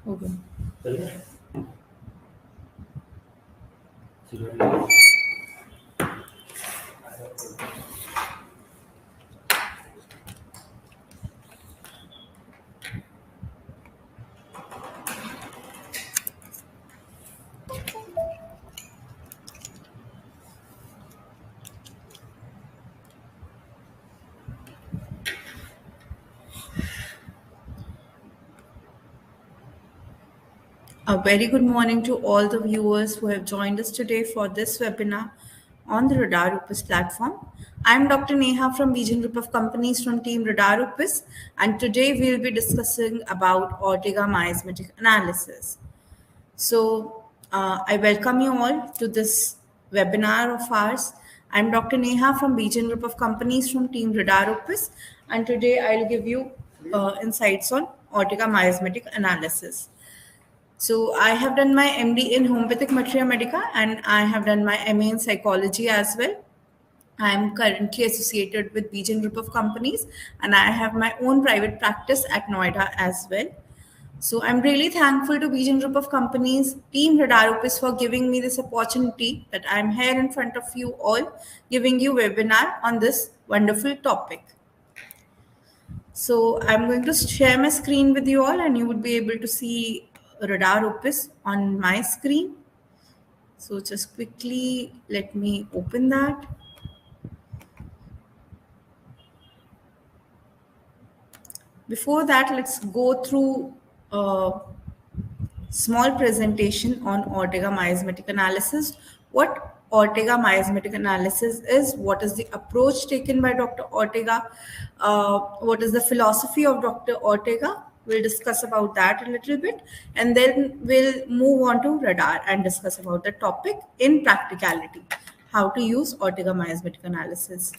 Okay. A very good morning to all the viewers who have joined us today for this webinar on the RadarOpus platform. I'm Dr. Neha from B Jain group of companies from team RadarOpus, and today we'll be discussing about Ortega miasmatic analysis. So I welcome you all to this webinar of ours. I'm Dr. Neha from B Jain group of companies from team RadarOpus, and today I'll give you insights on Ortega miasmatic analysis. So I have done my MD in homeopathic materia medica and I have done my MA in psychology as well. I am currently associated with B Jain group of companies and I have my own private practice at Noida as well. So I'm really thankful to B Jain group of companies, team RadarOpus for giving me this opportunity that I'm here in front of you all, giving you webinar on this wonderful topic. So I'm going to share my screen with you all and you would be able to see RadarOpus on my screen. So just quickly let me open that. Before that, let's go through a small presentation on Ortega miasmatic analysis. What Ortega miasmatic analysis is, what is the approach taken by Dr. Ortega, what is the philosophy of Dr. Ortega. We'll discuss about that a little bit, and then we'll move on to radar and discuss about the topic in practicality, how to use Ortega miasmatic analysis.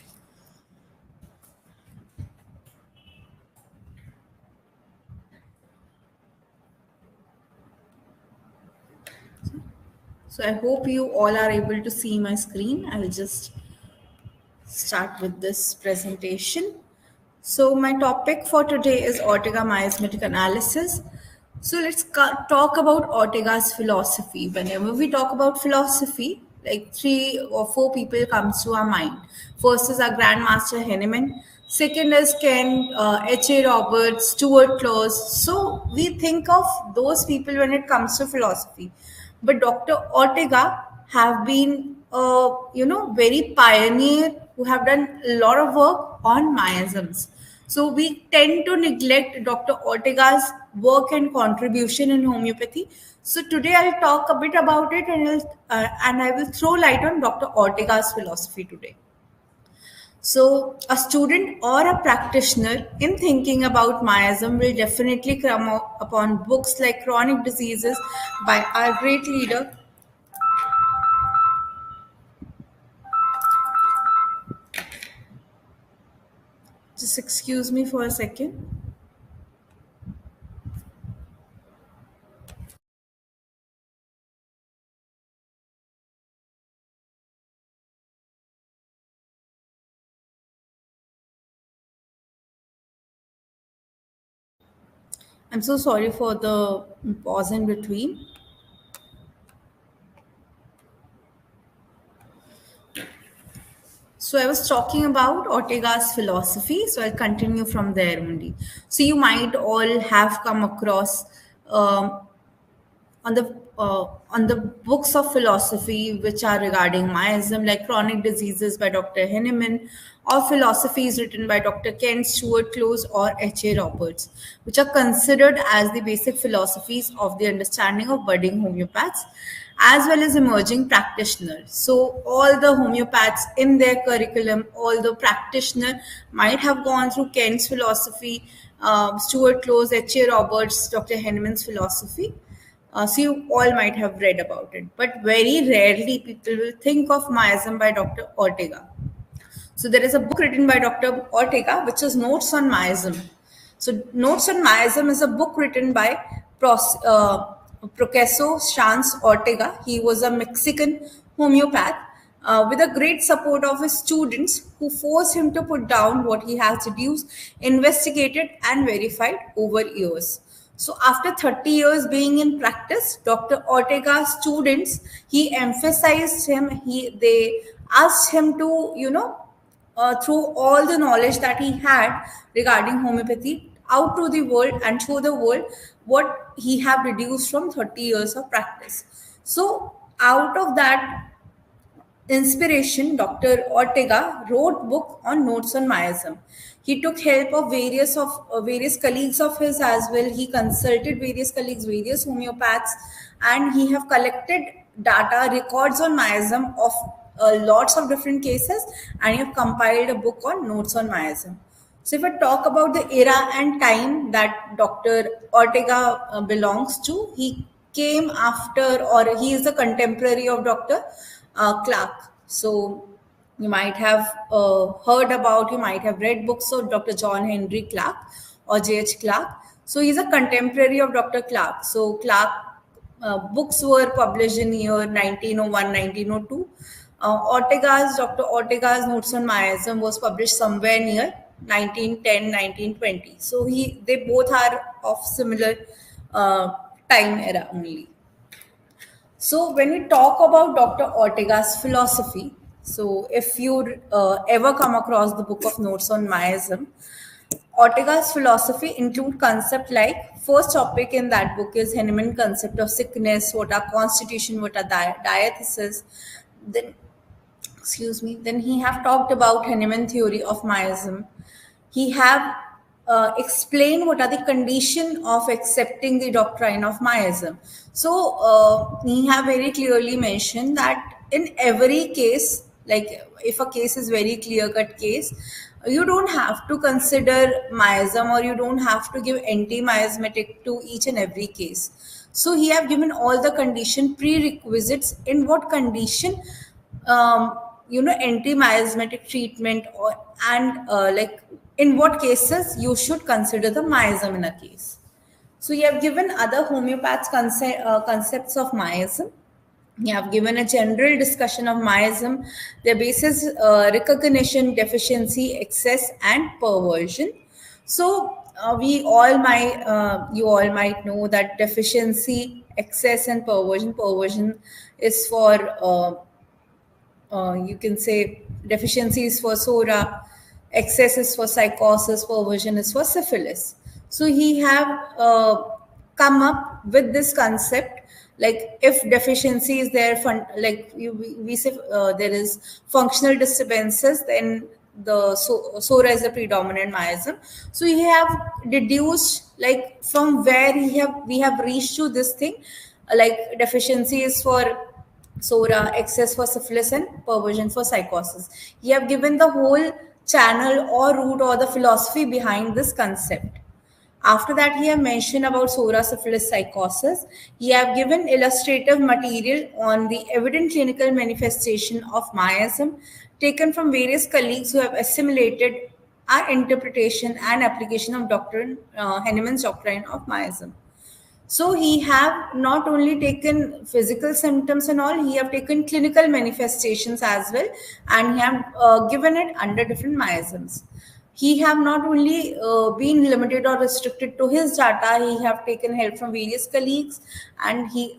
So I hope you all are able to see my screen. I'll just start with this presentation. So my topic for today is Ortega miasmatic analysis. So let's talk about Ortega's philosophy. Whenever we talk about philosophy, like 3 or 4 people comes to our mind. First is our Grandmaster Henneman. Second is Ken, H.A. Roberts, Stuart Close. So we think of those people when it comes to philosophy. But Dr. Ortega have been, very pioneer who have done a lot of work on miasms. So we tend to neglect Dr. Ortega's work and contribution in homeopathy. So today I'll talk a bit about it and I will throw light on Dr. Ortega's philosophy today. So a student or a practitioner in thinking about miasm will definitely come upon books like Chronic Diseases by our great leader, just excuse me for a second. I'm so sorry for the pause in between. So I was talking about Ortega's philosophy. So I'll continue from there only. So you might all have come across on the books of philosophy which are regarding miasm, like Chronic Diseases by Dr. Henneman, or philosophies written by Dr. Kent Stuart Close or H.A. Roberts, which are considered as the basic philosophies of the understanding of budding homeopaths as well as emerging practitioners. So all the homeopaths in their curriculum, all the practitioner might have gone through Kent's philosophy, Stuart Close, H.A. Roberts, Dr. Henneman's philosophy. So you all might have read about it, but very rarely people will think of miasm by Dr. Ortega. So there is a book written by Dr. Ortega, which is Notes on Miasm. So Notes on Miasm is a book written by Professor Chance Ortega. He was a Mexican homeopath with the great support of his students who forced him to put down what he has deduced, investigated, and verified over years. So, after 30 years being in practice, Dr. Ortega's students, he emphasized him, they asked him to, through all the knowledge that he had regarding homeopathy, out to the world and show the world what he have reduced from 30 years of practice. So, out of that inspiration, Dr. Ortega wrote book on notes on miasm. He took help of various colleagues of his as well. He consulted various colleagues, various homeopaths, and he have collected data records on miasm of lots of different cases, and he have compiled a book on notes on miasm. So, if I talk about the era and time that Dr. Ortega belongs to, he came after, or he is a contemporary of Dr. Clark. So, you might have heard about, you might have read books of Dr. John Henry Clark or J.H. Clark. So, he's a contemporary of Dr. Clark. So, Clark books were published in year 1901, 1902. Dr. Ortega's Notes on Miasm was published somewhere near 1910, 1920. So they both are of similar time era only. So when we talk about Dr. Ortega's philosophy, so if you ever come across the book of Notes on Miasm, Ortega's philosophy include concept like first topic in that book is Hahnemann concept of sickness, what are constitution, what are diathesis. Then he have talked about Hahnemann theory of miasm. He have explained what are the condition of accepting the doctrine of miasm. So he have very clearly mentioned that in every case, like if a case is very clear-cut case, you don't have to consider miasm, or you don't have to give anti-miasmatic to each and every case. So he have given all the condition prerequisites in what condition anti-miasmatic treatment, like in what cases you should consider the miasm in a case. So you have given other homeopaths concepts of miasm. You have given a general discussion of miasm, their basis, recognition, deficiency, excess, and perversion. So you all might know that deficiency, excess, and perversion. Perversion is for you can say deficiency is for sora, excess is for psychosis, perversion is for syphilis. So he have come up with this concept, like if deficiency is there, we say there is functional disturbances, then the sora is the predominant miasm. So he have deduced like from where we have reached to this thing, like deficiency is for sora, excess for syphilis, and perversion for psychosis. He have given the whole channel or root or the philosophy behind this concept. After that, he have mentioned about sora, syphilis, psychosis. He have given illustrative material on the evident clinical manifestation of miasm taken from various colleagues who have assimilated our interpretation and application of Hahnemann's doctrine of miasm. So he have not only taken physical symptoms and all, he have taken clinical manifestations as well, and he have given it under different miasms. He have not only been limited or restricted to his data, he have taken help from various colleagues, and he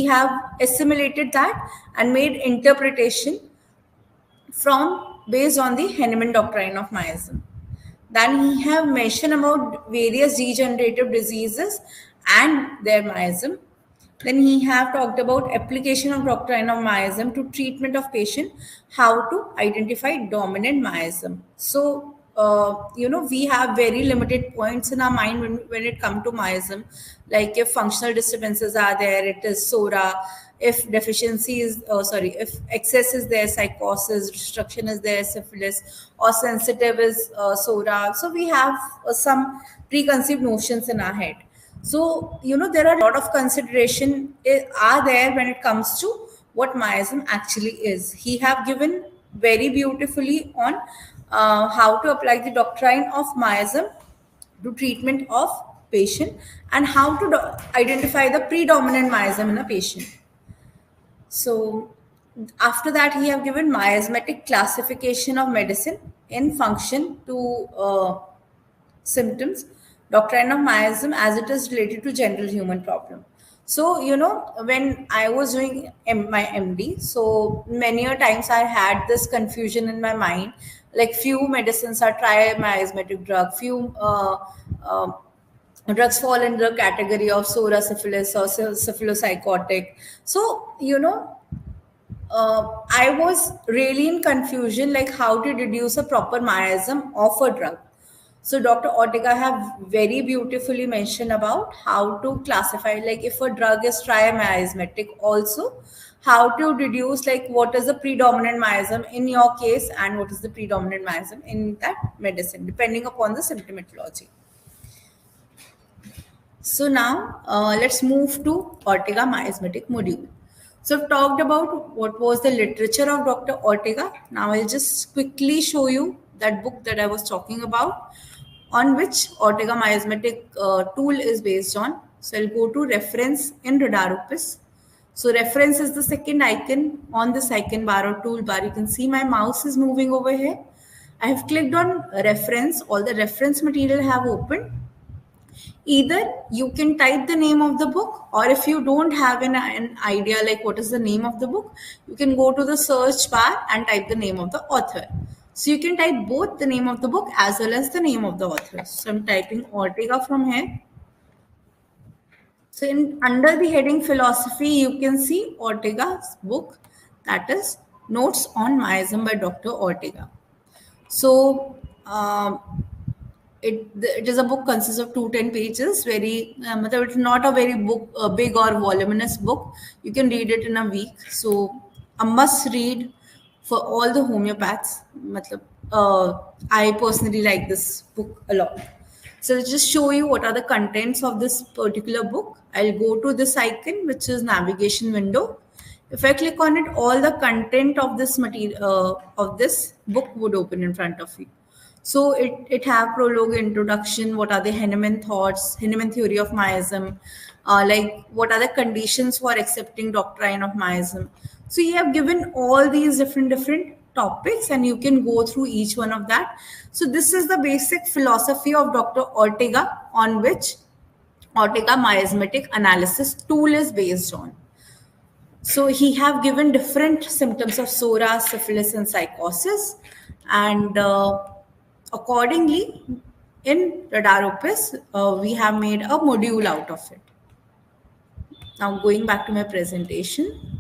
have assimilated that and made interpretation from based on the Hahnemann doctrine of miasm. Then he have mentioned about various degenerative diseases and their miasm. Then he have talked about application of doctrine of miasm to treatment of patient, how to identify dominant miasm. So, we have very limited points in our mind when it comes to miasm. Like if functional disturbances are there, it is sora. If deficiency is, if excess is there, psychosis, restriction is there, syphilis, or sensitive is sora. So we have some preconceived notions in our head. So, there are a lot of consideration are there when it comes to what miasm actually is. He have given very beautifully on how to apply the doctrine of miasm to treatment of patient and how to identify the predominant miasm in a patient. So, After that, he have given miasmatic classification of medicine in function to symptoms, doctrine of miasm as it is related to general human problem. So, when I was doing my MD, so many a times I had this confusion in my mind. Like few medicines are triamiasmatic drug, few uh, drugs fall in the category of psora syphilis or syphilopsychotic. So, I was really in confusion, like how to deduce a proper miasm of a drug. So Dr. Ortega have very beautifully mentioned about how to classify, like if a drug is triamiasmatic, also how to deduce like what is the predominant miasm in your case and what is the predominant miasm in that medicine, depending upon the symptomatology. So now let's move to Ortega miasmatic module. So I've talked about what was the literature of Dr. Ortega. Now I'll just quickly show you that book that I was talking about, on which Ortega miasmatic tool is based on. So I'll go to reference in RadarOpus. So reference is the second icon on this icon bar or toolbar. You can see my mouse is moving over here. I have clicked on reference. All the reference material have opened. Either you can type the name of the book, or if you don't have an idea like what is the name of the book, you can go to the search bar and type the name of the author. So you can type both the name of the book as well as the name of the author. So I'm typing Ortega from here. So in under the heading philosophy, you can see Ortega's book, that is Notes on Miasm by Dr. Ortega. So it is a book consists of 210 pages. Very it's not a very big or voluminous book. You can read it in a week. So a must read for all the homeopaths. I personally like this book a lot. So I'll just show you what are the contents of this particular book. I'll go to this icon, which is navigation window. If I click on it, all the content of this material of this book would open in front of you. So it have prologue, introduction, what are the Henneman thoughts, Henneman theory of miasm, like what are the conditions for accepting doctrine of miasm. So you have given all these different topics and you can go through each one of that. So this is the basic philosophy of Dr. Ortega, on which Ortega miasmatic analysis tool is based on. So he have given different symptoms of psora, syphilis, and psychosis, and accordingly, in RadarOpus, we have made a module out of it. Now going back to my presentation.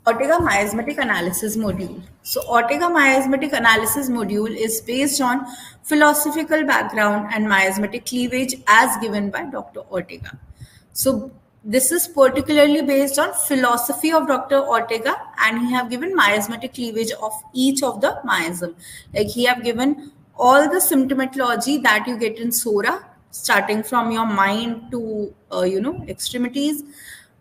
Ortega miasmatic analysis module. So Ortega miasmatic analysis module is based on philosophical background and miasmatic cleavage as given by Dr. Ortega. So this is particularly based on philosophy of Dr. Ortega, and he have given miasmatic cleavage of each of the miasm. Like he have given all the symptomatology that you get in psora, starting from your mind to extremities.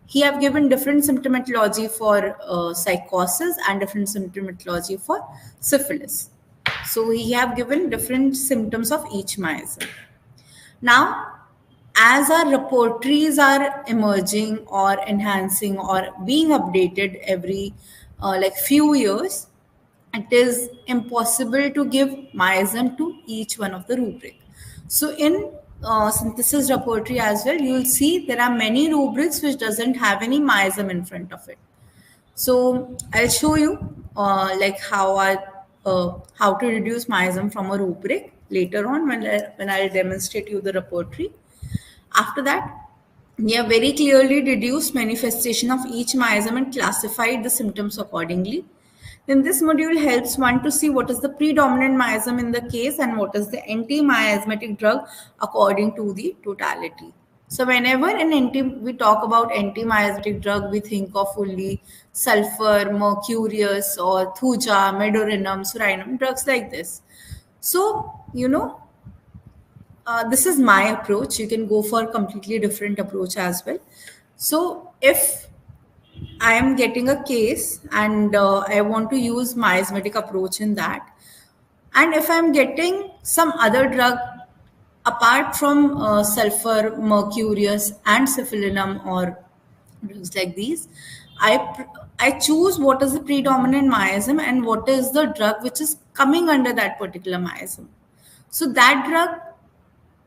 He have given different symptomatology for psychosis and different symptomatology for syphilis. So he have given different symptoms of each miasm. Now, as our repertories are emerging or enhancing or being updated every like few years, it is impossible to give miasm to each one of the rubric. So in synthesis repertory as well, you will see there are many rubrics which doesn't have any miasm in front of it. So I'll show you like how to reduce miasm from a rubric later on when I'll demonstrate you the repertory. After that, we have very clearly deduced manifestation of each miasm and classified the symptoms accordingly. Then this module helps one to see what is the predominant miasm in the case and what is the anti-miasmatic drug according to the totality. So whenever we talk about anti-miasmatic drug, we think of only sulfur, mercurius, or thuja, medorinum, surinum, drugs like this. So, this is my approach. You can go for a completely different approach as well. So if I am getting a case and I want to use miasmatic approach in that, and if I'm getting some other drug apart from sulfur, mercurius, and syphilinum or drugs like these, I choose what is the predominant miasm and what is the drug which is coming under that particular miasm. So that drug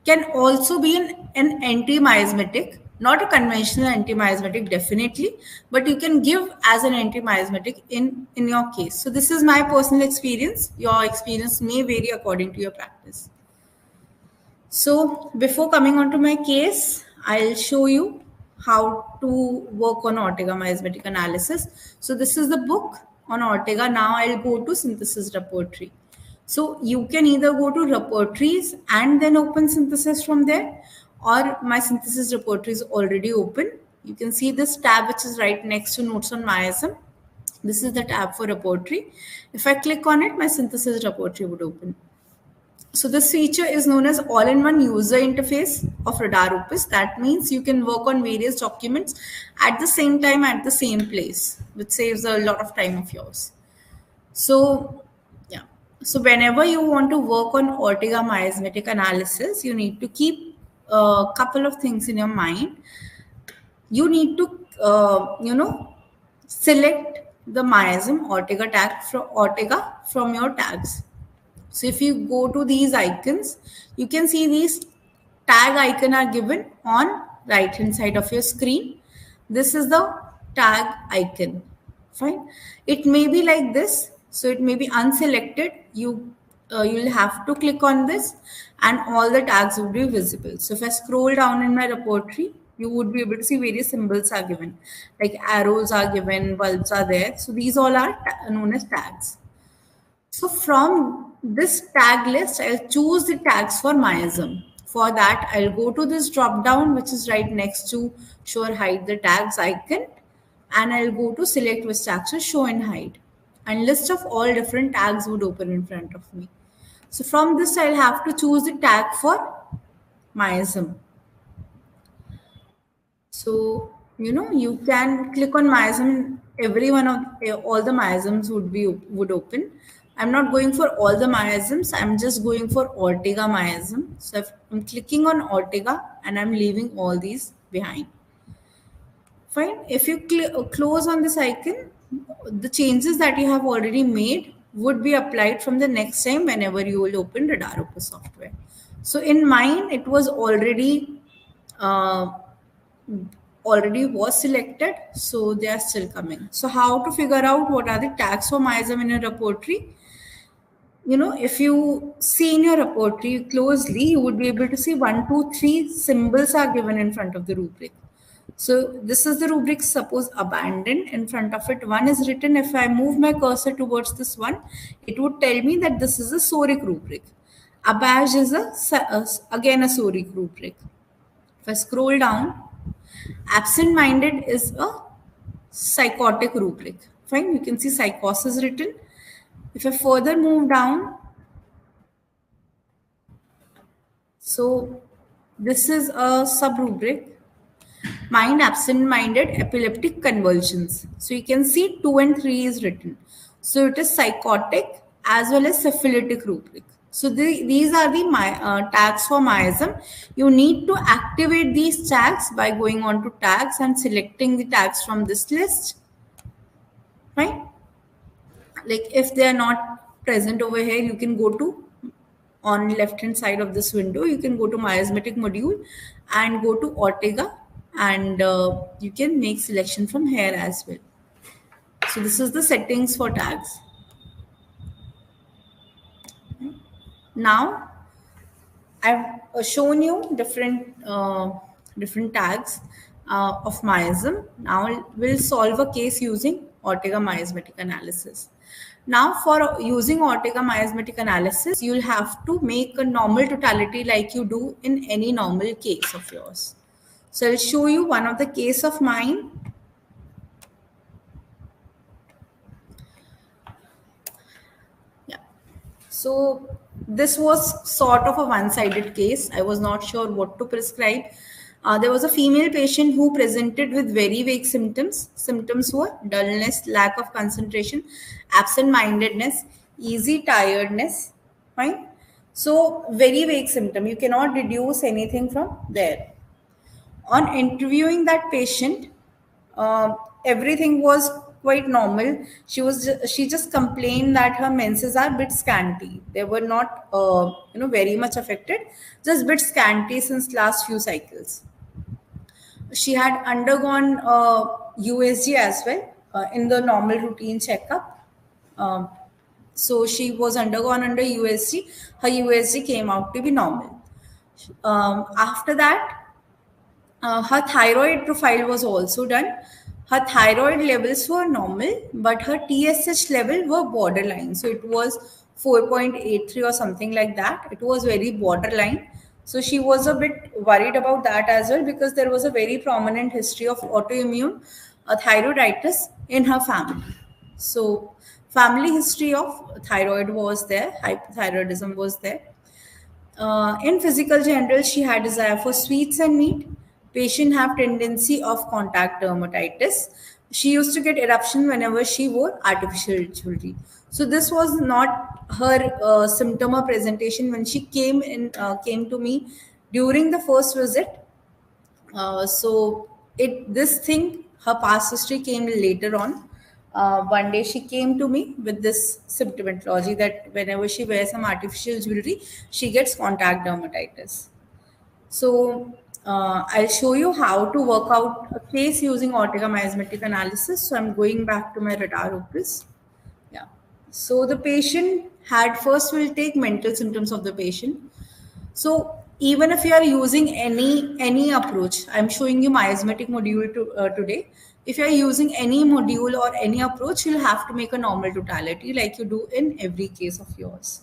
can also be an anti-miasmatic, not a conventional anti-miasmatic definitely, but you can give as an anti-miasmatic in your case. So this is my personal experience. Your experience may vary according to your practice. So before coming on to my case, I'll show you how to work on Ortega miasmatic analysis. So this is the book on Ortega. Now I'll go to synthesis repertory. So you can either go to repertories and then open synthesis from there, or my synthesis repertory is already open. You can see this tab which is right next to notes on miasm. This is the tab for repertory. If I click on it, my synthesis repertory would open. So this feature is known as all-in-one user interface of RadarOpus. That means you can work on various documents at the same time at the same place, which saves a lot of time of yours. So yeah, so whenever you want to work on Ortega miasmatic analysis, you need to keep a couple of things in your mind. You need to select the miasm Ortega tag from your tags. So if you go to these icons, you can see these tag icon are given on right hand side of your screen. This is the tag icon. Fine. It may be like this. So it may be unselected. You'll have to click on this and all the tags will be visible. So if I scroll down in my repertory, you would be able to see various symbols are given, like arrows are given, bulbs are there. So these all are known as tags. So from this tag list, I'll choose the tags for miasm. For that, I'll go to this drop down, which is right next to show or hide the tags icon. And I'll go to select which tags to show and hide. And list of all different tags would open in front of me. So from this, I'll have to choose the tag for miasm. So, you can click on miasm. Every one of all the miasms would open. I'm not going for all the miasms. I'm just going for Ortega miasm. So if I'm clicking on Ortega and I'm leaving all these behind. Fine. If you close on this icon, the changes that you have already made would be applied from the next time whenever you will open RadarOpus software. So in mine, it was already was selected, so they are still coming. So how to figure out what are the tags for miasm in your repertory? If you see in your repertory closely, you would be able to see 1, 2, 3 symbols are given in front of the rubric. So this is the rubric, suppose abandoned. In front of it, 1 is written. If I move my cursor towards this 1, it would tell me that this is a soric rubric. Abaj is again a soric rubric. If I scroll down, absent-minded is a psychotic rubric. Fine, you can see psychosis written. If I further move down, so this is a sub-rubric, mind absent-minded epileptic convulsions. So you can see 2 and 3 is written. So it is psychotic as well as syphilitic rubric. So these are the tags for miasm. You need to activate these tags by going on to tags and selecting the tags from this list. Right? Like if they are not present over here, you can go to on left hand side of this window, you can go to miasmatic module and go to Ortega, and you can make selection from here as well. So this is the settings for tags. Now I've shown you different tags of miasm. Now we'll solve a case using Ortega miasmatic analysis. Now for using Ortega miasmatic analysis, you'll have to make a normal totality like you do in any normal case of yours. So I'll show you one of the case of mine. Yeah. So this was sort of a one-sided case. I was not sure what to prescribe. There was a female patient who presented with very vague symptoms. Symptoms were dullness, lack of concentration, absent-mindedness, easy tiredness. Fine. So very vague symptom. You cannot deduce anything from there. On interviewing that patient, uh, everything was quite normal. She just complained that her menses are bit scanty. They were not very much affected, just bit scanty since last few cycles. She had undergone USG as well in the normal routine checkup. Um, so she was undergone under USG. Her USG came out to be normal. After that, her thyroid profile was also done. Her thyroid levels were normal, but her TSH level were borderline. So it was 4.83 or something like that. It was very borderline. So she was a bit worried about that as well, because there was a very prominent history of autoimmune thyroiditis in her family. So family history of thyroid was there, hypothyroidism was there. In physical general, she had desire for sweets and meat. Patient have tendency of contact dermatitis. She used to get eruption whenever she wore artificial jewelry. So this was not her symptom or presentation when she came to me during the first visit. So this thing, her past history came later on. One day she came to me with this symptomatology that whenever she wears some artificial jewelry, she gets contact dermatitis. So I'll show you how to work out a case using Ortega miasmatic analysis. So I'm going back to my RadarOpus. Yeah. So the patient had, first we'll take mental symptoms of the patient. So even if you are using any approach, I'm showing you miasmatic module today. If you are using any module or any approach, you'll have to make a normal totality like you do in every case of yours.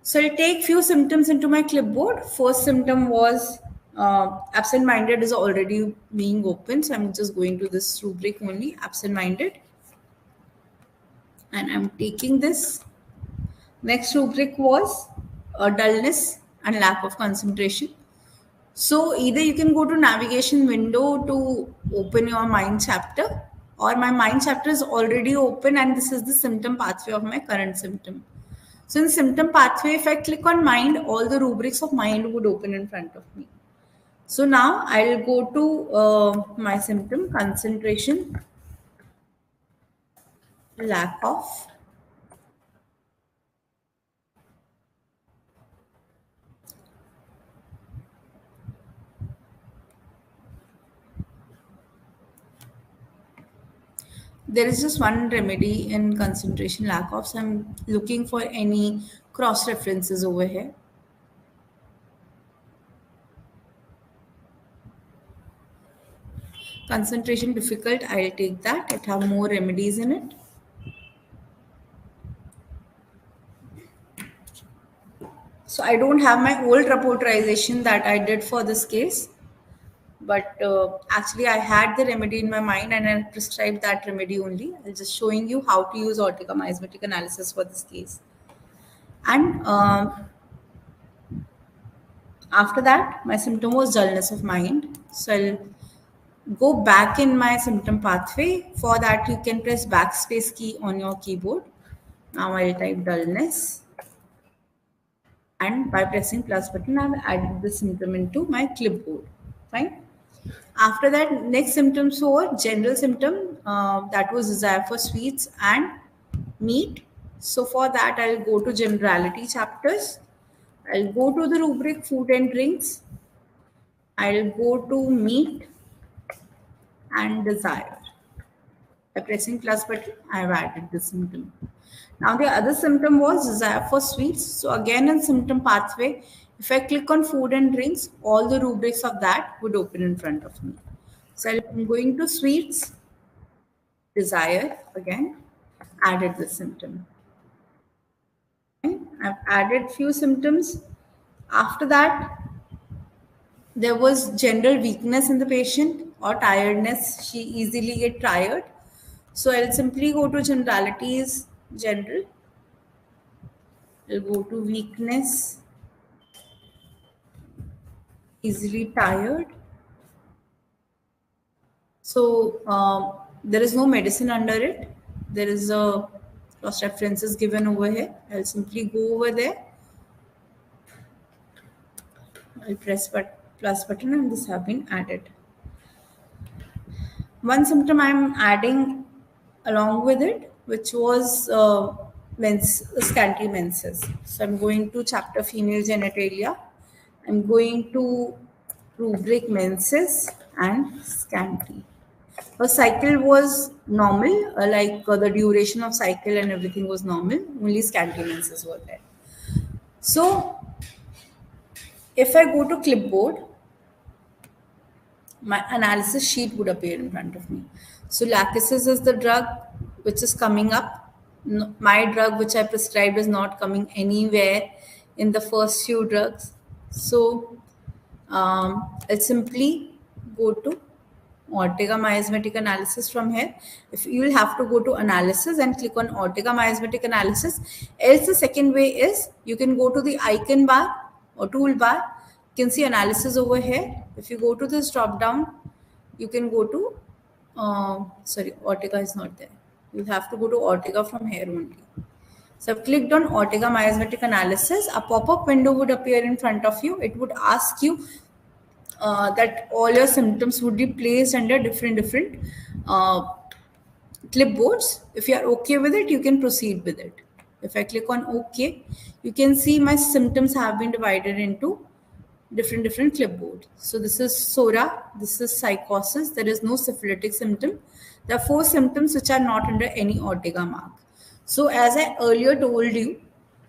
So I'll take few symptoms into my clipboard. First symptom was absent-minded is already being open. So I'm just going to this rubric only, absent-minded. And I'm taking this. Next rubric was dullness and lack of concentration. So either you can go to navigation window to open your mind chapter, or my mind chapter is already open and this is the symptom pathway of my current symptom. So in symptom pathway, if I click on mind, all the rubrics of mind would open in front of me. So now I'll go to my symptom, concentration, lack of. There is just one remedy in concentration lack of, so I'm looking for any cross references over here. Concentration difficult, I'll take that. It have more remedies in it. So I don't have my old reporterization that I did for this case, but actually I had the remedy in my mind and I prescribed that remedy only. I'm just showing you how to use Ortega miasmatic analysis for this case. And after that, my symptom was dullness of mind. So I'll go back in my symptom pathway. For that, you can press backspace key on your keyboard. Now I'll type dullness. And by pressing plus button, I've added the symptom into my clipboard. Fine. After that, next symptoms were general symptom. That was desire for sweets and meat. So for that, I'll go to generality chapters. I'll go to the rubric food and drinks. I'll go to meat and desire. By pressing plus button, I've added the symptom. Now the other symptom was desire for sweets. So again in symptom pathway, if I click on food and drinks, all the rubrics of that would open in front of me. So I'm going to sweets, desire again, added the symptom. Okay. I've added few symptoms. After that, there was general weakness in the patient or tiredness. She easily get tired. So I'll simply go to generalities, general. I'll go to weakness, easily tired. So there is no medicine under it. There is a cross references given over here. I'll simply go over there. I'll press plus button and this have been added. One symptom I'm adding along with it, which was scanty menses. So I'm going to chapter female genitalia. I'm going to rubric menses and scanty. Her cycle was normal, the duration of cycle and everything was normal. Only scanty menses were there. So if I go to clipboard, my analysis sheet would appear in front of me. So lachesis is the drug which is coming up. My drug which I prescribed is not coming anywhere in the first few drugs. So I'll simply go to Ortega miasmatic analysis from here. If you will have to go to analysis and click on Ortega miasmatic analysis. Else the second way is you can go to the icon bar or toolbar. You can see analysis over here. If you go to this drop down, you can go to Ortega is not there. You have to go to Ortega from here only. So I've clicked on Ortega miasmatic analysis. A pop-up window would appear in front of you. It would ask you that all your symptoms would be placed under different clipboards. If you are okay with it, you can proceed with it. If I click on OK, you can see my symptoms have been divided into different clipboards. So this is SORA, this is psychosis, there is no syphilitic symptom. There are 4 symptoms which are not under any Ortega mark. So as I earlier told you,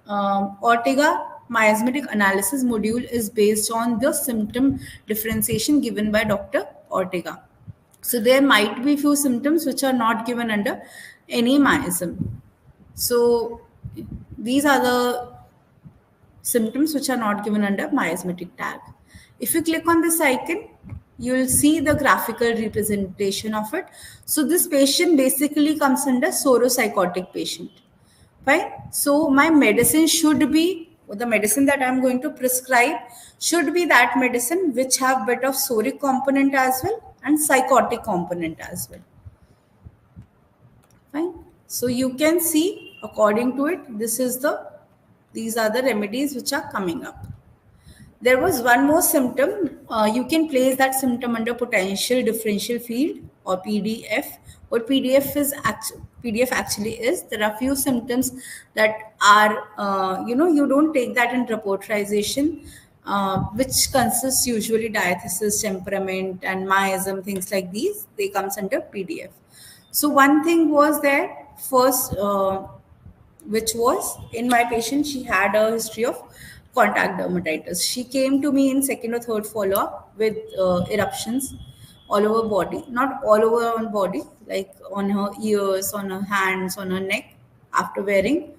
Ortega miasmatic analysis module is based on the symptom differentiation given by Dr. Ortega. So there might be few symptoms which are not given under any miasm. So these are the symptoms which are not given under miasmatic tag. If you click on this icon, you will see the graphical representation of it. So this patient basically comes under sauropsychotic patient. Fine. So my medicine should be, the medicine that I'm going to prescribe should be that medicine which have bit of soric component as well and psychotic component as well. Fine. So you can see according to it, these are the remedies which are coming up. There was one more symptom. You can place that symptom under potential differential field or PDF. What PDF actually is, there are few symptoms that are, you don't take that in reporterization, which consists usually diathesis, temperament, and miasm, things like these. They comes under PDF. So one thing was there first, which was in my patient, she had a history of contact dermatitis. She came to me in second or third follow-up with eruptions all over body, not all over on body, like on her ears, on her hands, on her neck, after wearing,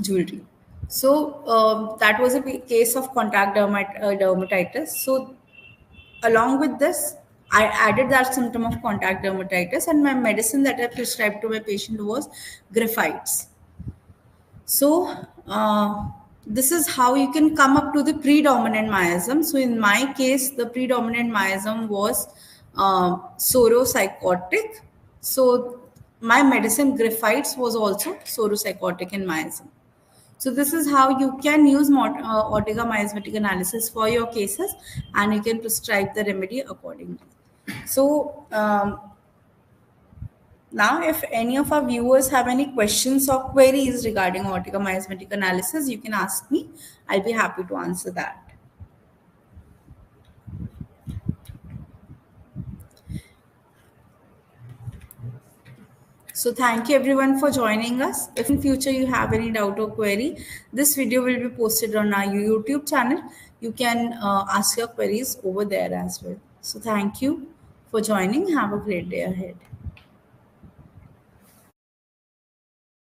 jewelry. So that was a case of contact dermatitis. So along with this, I added that symptom of contact dermatitis, and my medicine that I prescribed to my patient was graphites. So this is how you can come up to the predominant miasm. So in my case, the predominant miasm was sauropsychotic. So my medicine graphites was also sauropsychotic in miasm. So this is how you can use Ortega miasmatic analysis for your cases, and you can prescribe the remedy accordingly. So now, if any of our viewers have any questions or queries regarding Ortega miasmatic analysis, you can ask me. I'll be happy to answer that. So thank you everyone for joining us. If in future you have any doubt or query, this video will be posted on our YouTube channel. You can ask your queries over there as well. So thank you for joining. Have a great day ahead.